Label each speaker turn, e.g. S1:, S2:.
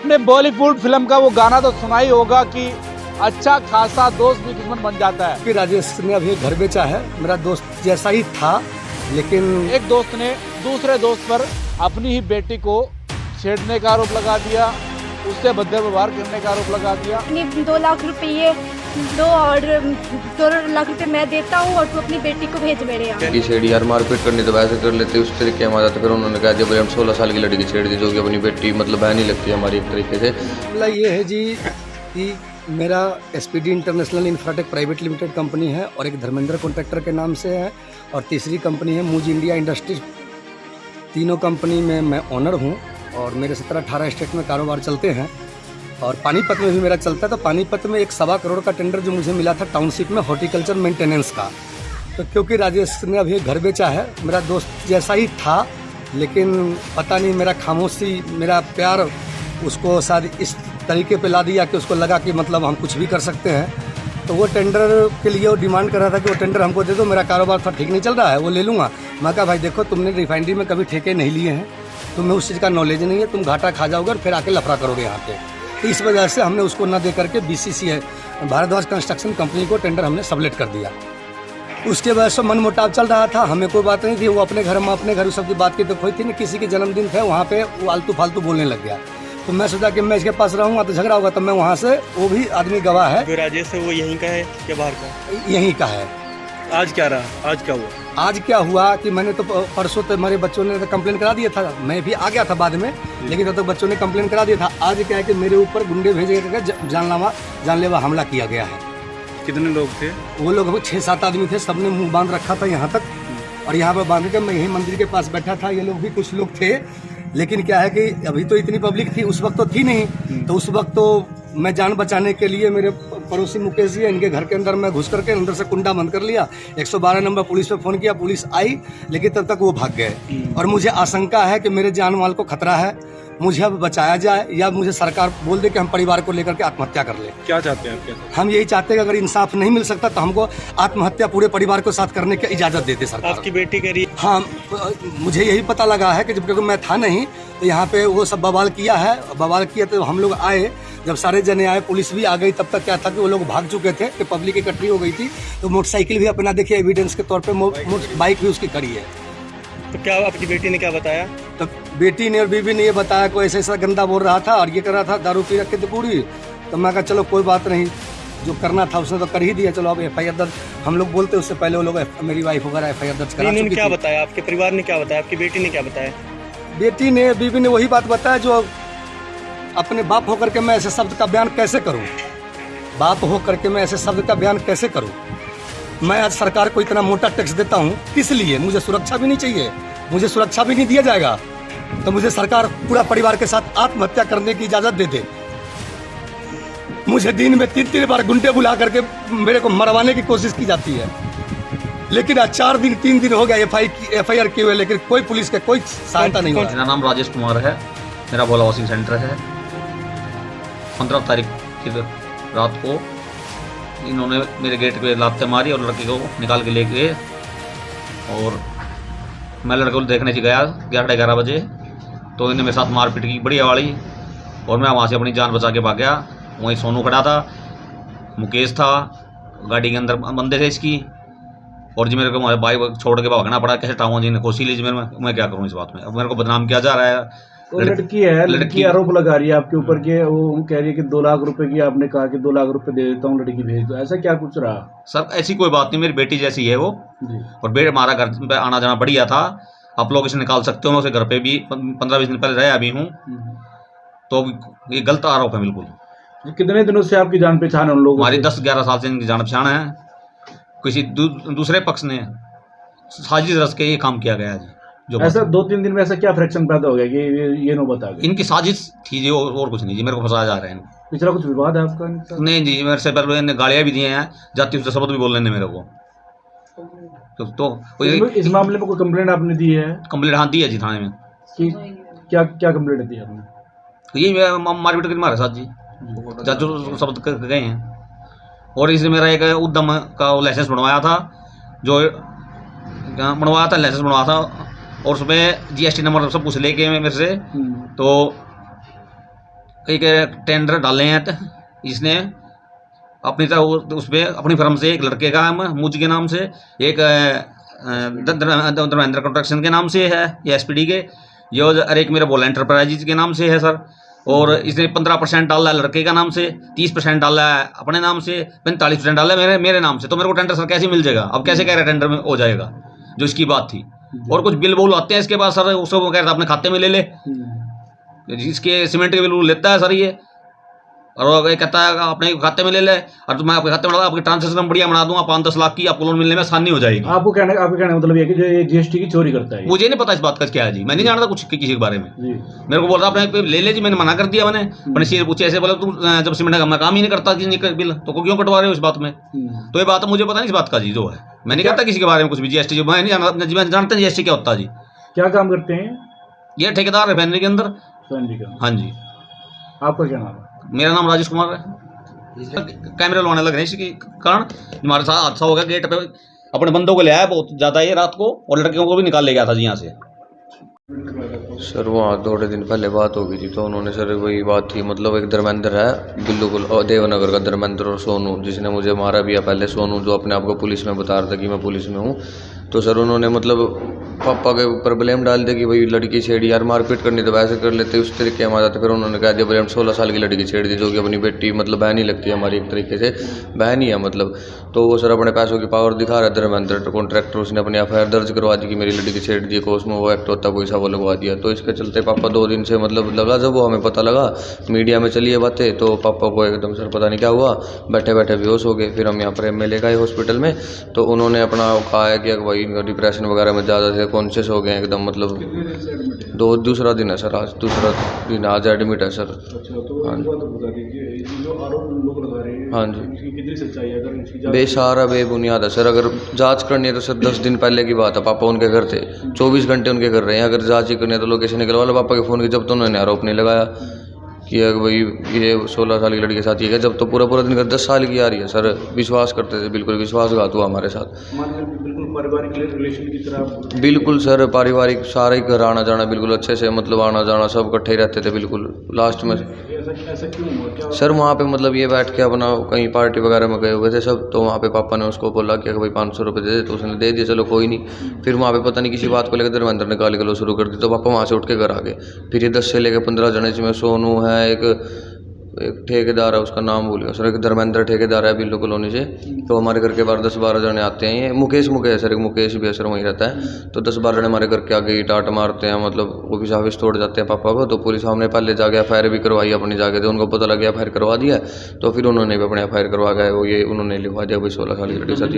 S1: आपने बॉलीवुड फिल्म का वो गाना तो सुना ही होगा कि अच्छा खासा दोस्त भी दुश्मन बन जाता है।
S2: फिर राजेश ने अभी घर बेचा है, मेरा दोस्त जैसा ही था, लेकिन
S1: एक दोस्त ने दूसरे दोस्त पर अपनी ही बेटी को छेड़ने का आरोप लगा दिया, उससे भद्दे व्यवहार करने का आरोप लगा दिया।
S3: 2 लाख रुपये दो और 2 लाख रुपए मैं देता हूँ और तू अपनी बेटी को भेज मेरे यहाँ।
S4: छेड़ी यार, मारपीट करनी तो वैसे कर लेते, उस तरीके हमारा। तो फिर उन्होंने कहा जब हम 16 साल की लड़की छेड़ दी, जो कि अपनी बेटी मतलब बहन ही लगती है हमारी एक तरीके से।
S2: मामला ये है जी कि मेरा SPD international Infratech private limited company है और एक धर्मेंद्र कॉन्ट्रैक्टर के नाम से है, और तीसरी कंपनी है मूज इंडिया इंडस्ट्रीज। तीनों कंपनी में मैं ओनर हूँ और मेरे 17-18 स्टेट में कारोबार चलते हैं, और पानीपत में भी मेरा चलता है। तो पानीपत में 1.25 करोड़ का टेंडर जो मुझे मिला था टाउनशिप में हॉर्टिकल्चर मेंटेनेंस का, तो क्योंकि राजेश ने अभी घर बेचा है, मेरा दोस्त जैसा ही था, लेकिन पता नहीं मेरा खामोशी, मेरा प्यार उसको शायद इस तरीके पे ला दिया कि उसको लगा कि मतलब हम कुछ भी कर सकते हैं। तो वो टेंडर के लिए वो डिमांड कर रहा था कि वो टेंडर हमको दे दो, मेरा कारोबार थोड़ा ठीक नहीं चल रहा है, वो ले लूँगा। मैं कहा भाई देखो, तुमने रिफाइनरी में कभी ठेके नहीं लिए हैं, तुम्हें उस चीज़ का नॉलेज नहीं है, तुम घाटा खा जाओगे और फिर आके लफड़ा करोगे यहाँ पे। तो इस वजह से हमने उसको न दे करके BCCL भारद्वाज कंस्ट्रक्शन कंपनी को टेंडर हमने सबलेट कर दिया। उसके वजह से मन मुटाव चल रहा था, हमें कोई बात नहीं थी, वो अपने घर में अपने घर सब की बात की तो कोई थी नहीं, किसी के जन्मदिन थे वहाँ पे वो आलतू फालतू बोलने लग गया। तो मैं सोचा कि मैं इसके पास रहूँगा तो झगड़ा होगा, तो मैं वहाँ से, वो भी आदमी गवाह है।
S5: जो राजेश है वो यहीं का है या बाहर का?
S2: यहीं का है।
S5: आज क्या रहा, आज क्या हुआ?
S2: आज क्या हुआ कि मैंने तो परसों तो हमारे बच्चों ने तो कंप्लेन करा दिया था, मैं भी आ गया था बाद में, लेकिन तब तक बच्चों ने कंप्लेन करा दिया था। आज क्या है कि मेरे ऊपर गुंडे भेजे गए, जानलेवा हमला किया गया है।
S5: कितने लोग थे?
S2: वो लोग 6-7 आदमी थे, सबने मुंह बांध रखा था यहाँ तक, और यहाँ पर बांध के मैं यही मंदिर के पास बैठा था। ये लोग भी कुछ लोग थे, लेकिन क्या है कि अभी तो इतनी पब्लिक थी, उस वक्त तो थी नहीं। तो उस वक्त तो मैं जान बचाने के लिए, मेरे पड़ोसी मुकेश जी, इनके घर के अंदर मैं घुस करके अंदर से कुंडा बंद कर लिया। 112 नंबर पुलिस पे फोन किया, पुलिस आई, लेकिन तब तक वो भाग गए। और मुझे आशंका है कि मेरे जान माल को खतरा है, मुझे अब बचाया जाए या मुझे सरकार बोल दे कि हम परिवार को लेकर के आत्महत्या कर ले।
S5: क्या चाहते हैं आप? क्या
S2: हम यही चाहते हैं कि अगर इंसाफ नहीं मिल सकता तो हमको आत्महत्या पूरे परिवार को साथ करने की इजाजत देते सरकार।
S5: आपकी बेटी करी?
S2: हाँ, मुझे यही पता लगा है कि जब क्योंकि मैं था नहीं, तो यहाँ पे वो सब बवाल किया है। बवाल किया तो हम लोग आए, जब सारे जने आए, पुलिस भी आ गई, तब तक क्या था कि वो लोग भाग चुके थे, कि पब्लिक इकट्ठी हो गई थी। तो मोटरसाइकिल भी अपना देखिए एविडेंस के तौर पे, बाइक भी उसकी खड़ी है।
S5: तो क्या आपकी बेटी ने क्या बताया?
S2: तो बेटी ने और बीवी ने ये बताया कोई ऐसा ऐसा गंदा बोल रहा था और ये कर रहा था, दारू पी रखे थे पूरी। तो मैं कहा चलो कोई बात नहीं, जो करना था उसने तो कर ही दिया, चलो अब FIR दर्ज। हम लोग बोलते उससे पहले वो लोग, मेरी वाइफ वगैरह FIR दर्ज करा चुकी थी।
S5: क्या बताया आपके परिवार ने, क्या बताया आपकी बेटी ने, क्या बताया?
S2: बेटी ने, बीवी ने वही बात बताया जो अपने बाप होकर के मैं ऐसे शब्द का बयान कैसे करूं, बाप होकर के मैं ऐसे शब्द का बयान कैसे करूं। मैं आज सरकार को इतना मोटा टैक्स देता हूं, किस लिए? मुझे सुरक्षा भी नहीं चाहिए, मुझे सुरक्षा भी नहीं दिया जाएगा, तो मुझे सरकार पूरा परिवार के साथ आत्महत्या करने की इजाजत दे दे। मुझे दिन में 3-3 बार गुंडे बुला करके मेरे को मरवाने की कोशिश की जाती है, लेकिन आज 3 दिन हो गया FIR किए हुए, लेकिन कोई पुलिस का कोई सहायता नहीं हुआ।
S6: मेरा नाम राजेश कुमार है, मेरा भोला वॉशिंग सेंटर है। 15 तारीख की रात को इन्होंने मेरे गेट पे लाते मारी और लड़के को निकाल के ले गए, और मैं लड़के को देखने से गया 11:30 बजे, तो इन्हें मेरे साथ मारपीट की बढ़िया वाली, और मैं वहाँ से अपनी जान बचा के भाग गया। वहीं सोनू खड़ा था, मुकेश था, गाड़ी के अंदर बंदे थे इसकी, और जी मेरे को हमारे भाई छोड़ के भागना पड़ा। कैसे टाउन जी ने कोसी ली, मैं क्या करूँ इस बात में? अब मेरे को बदनाम किया जा रहा है।
S7: तो लड़की आरोप लगा रही है आपके ऊपर कि वो कह रही है कि 2 लाख रुपए की, आपने कहा कि 2 लाख रुपए दे देता हूँ, लड़की भेज दो, ऐसा क्या कुछ रहा?
S6: सर ऐसी कोई बात नहीं, मेरी बेटी जैसी है वो
S7: जी।
S6: और बेटे हमारा घर पे आना जाना बढ़िया था। आप लोग इसे निकाल सकते हो, मैं उसे घर पे भी 15-20 दिन पहले रह अभी हूँ, तो ये गलत आरोप है बिल्कुल।
S7: कितने दिनों से आपकी जान पहचान है उन लोगों?
S6: हमारी 10-11 साल से इनकी जान पहचान है। किसी दूसरे पक्ष ने साजिश रच के ये काम किया गया है। जो
S7: ऐसा 2-3 दिन में ऐसा क्या फ्रैक्शन पैदा हो गया कि ये नो बता गए?
S6: इनकी साजिश थी जी, और कुछ नहीं जी, मेरे को फंसाया जा रहा है।
S7: पिछला कुछ विवाद है आपका इनका?
S6: नहीं जी, मेरे से पहले गालियाँ भी दिए हैं, जाति शब्द भी बोल रहे हैं मेरे को। तो
S7: इस मामले में कोई कंप्लेंट आपने दी है?
S6: कंप्लेंट हाँ दी है जी थाने में।
S7: कि क्या कंप्लेंट दी आपने?
S6: यही मारपीट कर मारे साथ जी, जो शब्द गए हैं। और इसने मेरा एक उद्यम का लाइसेंस बनवाया था, जो बनवाया था, लाइसेंस बनवाया था, और उसमें GST नंबर सब कुछ लेके मेरे से, तो एक टेंडर डाले हैं इसने अपनी तरह उस पर अपनी फर्म से एक लड़के का मुझ के नाम से, एक धर्मेंद्र कंस्ट्रक्शन के नाम से है या एसपीडी के, ये और एक मेरा बोला एंटरप्राइजेज के नाम से है सर। और इसने 15% डाला है लड़के का नाम से, 30% डाला है अपने नाम से, 45% डाला है मेरे नाम से। तो मेरे को टेंडर सर कैसे मिल जाएगा? अब कैसे कह रहे टेंडर में हो जाएगा जो इसकी बात थी। और कुछ बिल बोल आते हैं इसके बाद सर, उसको वो कह रहा था अपने खाते में ले ले। इसके सीमेंट के बिल लेता है सर ये, और ये कहता है अपने खाते में ले ले, और मैं आपके खाते में आपकी ट्रांजेक्शन बढ़िया बना दूंगा, 5-10 लाख की आपको लोन मिलने में आसानी हो जाएगी।
S7: आपको कहना मतलब ये कि जो ये जीएसटी की चोरी करता है,
S6: मुझे नहीं पता इस बात का क्या है जी, मैं नहीं जानता कुछ किसी के बारे में। मेरे को बोल रहा अपने ले ले जी, मैंने मना कर दिया। मैंने सीधे पूछे ऐसे बोला तुम जब सीमेंट का मैं काम ही नहीं करता बिल तो क्यों कटवा रहे हो इस बात में? तो ये बात मुझे पता नहीं इस बात का जी, जो है मैं नहीं करता किसी के बारे में कुछ भी। जीएसटी मैं नहीं जानता, मैं जानते हैं जीएसटी क्या होता है जी।
S7: क्या काम करते हैं
S6: ये ठेकेदार है फैमिली के अंदर। हाँ जी।
S7: आपका क्या नाम है?
S6: मेरा नाम राजेश कुमार है। कैमरे लगाने लग रहे हैं इसके कारण हमारे साथ हादसा हो गया। गेट पे अपने बंदों को ले आया बहुत ज़्यादा ये रात को, और लड़कियों को भी निकाल ले गया था जी यहाँ से।
S4: सर वहाँ थोड़े दिन पहले बात हो गई थी, तो उन्होंने सर वही बात थी, मतलब एक धर्मेंद्र है बिल्कुल देवनगर का धर्मेंद्र, और सोनू जिसने मुझे मारा भी है पहले, सोनू जो अपने आप को पुलिस में बता रहा था कि मैं पुलिस में हूँ। तो सर उन्होंने मतलब पापा के ऊपर ब्लेम डाल दिया कि भाई लड़की छेड़ी, यार मारपीट करनी तो वैसे कर लेते, उस तरीके हम आ जाते। फिर उन्होंने कह दिया ब्लेम 16 साल की लड़की छेड़ दी, जो कि अपनी बेटी मतलब बहन ही लगती है हमारी, एक तरीके से बहन ही है मतलब। तो वो सर अपने पैसों की पावर दिखा रहा है धर्मेंद्र कॉन्ट्रैक्टर, उसने अपनी एफआईआर दर्ज करवा दी कि मेरी लड़की छेड़ दी को, उसमें वो एक्ट होता कोई सा वो लगवा दिया। तो इसके चलते पापा 2 दिन से मतलब लगा, जब वो हमें पता लगा मीडिया में चली ये बातें, तो पापा को एकदम सर पता नहीं क्या हुआ, बैठे बैठे बेहोश हो गए। फिर हम यहाँ पर एमएलए गए हॉस्पिटल में, तो उन्होंने अपना कहा है कि भाई इनका डिप्रेशन वगैरह में ज़्यादा से कॉन्शियस हो गए एकदम, मतलब दूसरा दिन है सर, आज दूसरा दिन, आज एडमिट है सर। हाँ जी, बेसहारा बेबुनियाद है सर। अगर जांच करनी है तो सर 10 दिन पहले की बात है, पापा उनके घर थे, 24 घंटे उनके घर रहे हैं। अगर जांच ही करनी है तो लोकेशन निकलवा लो पापा के फ़ोन की। जब तो उन्होंने आरोप नहीं लगाया कि भाई ये 16 साल की लड़की के साथ ये है, जब तो पूरा दिन कर 10 साल की आ रही है सर। विश्वास करते थे, बिल्कुल विश्वासघात हुआ हमारे साथ।
S7: पारिवारिक रिलेशन की तरह
S4: बिल्कुल सर, पारिवारिक सारे घर आना जाना बिल्कुल अच्छे से, मतलब आना जाना सब इकट्ठे ही रहते थे बिल्कुल। लास्ट में
S7: ऐसा क्यों हुआ? क्या
S4: सर वहाँ पे मतलब ये बैठ के अपना कहीं पार्टी वगैरह में गए हुए थे सब, तो वहाँ पे पापा ने उसको बोला कि भाई 500 रुपये दे दे, तो उसने दे दिया, चलो कोई नहीं। फिर वहाँ पे पता नहीं किसी बात को लेकर धर्मेंद्र ने गाली गलौज शुरू कर दी, तो पापा वहाँ से उठ के घर आ गए। फिर ये 10 से लेकर 15 जने, जिसमें सोनू है, एक ठेकेदार है, उसका नाम भूल गया सर, एक धर्मेंद्र ठेकेदार है बिल्लू कॉलोनी से। तो हमारे घर के बाहर 10-12 जने आते हैं। ये मुकेश है सर, एक मुकेश भी है सर, वहीं रहता है। तो 10-12 जने हमारे घर के आगे टाट मारते हैं, मतलब वो भी साविश तोड़ जाते हैं पापा को। तो पुलिस हमने पहले जाके एफआईआर भी करवाई अपनी जाके, तो उनको पता लग गया, एफआईआर करवा दिया। तो फिर उन्होंने भी अपने एफआईआर करवा गए, वो ये उन्होंने लिखवा दिया भाई 16 साल की लड़की साथी।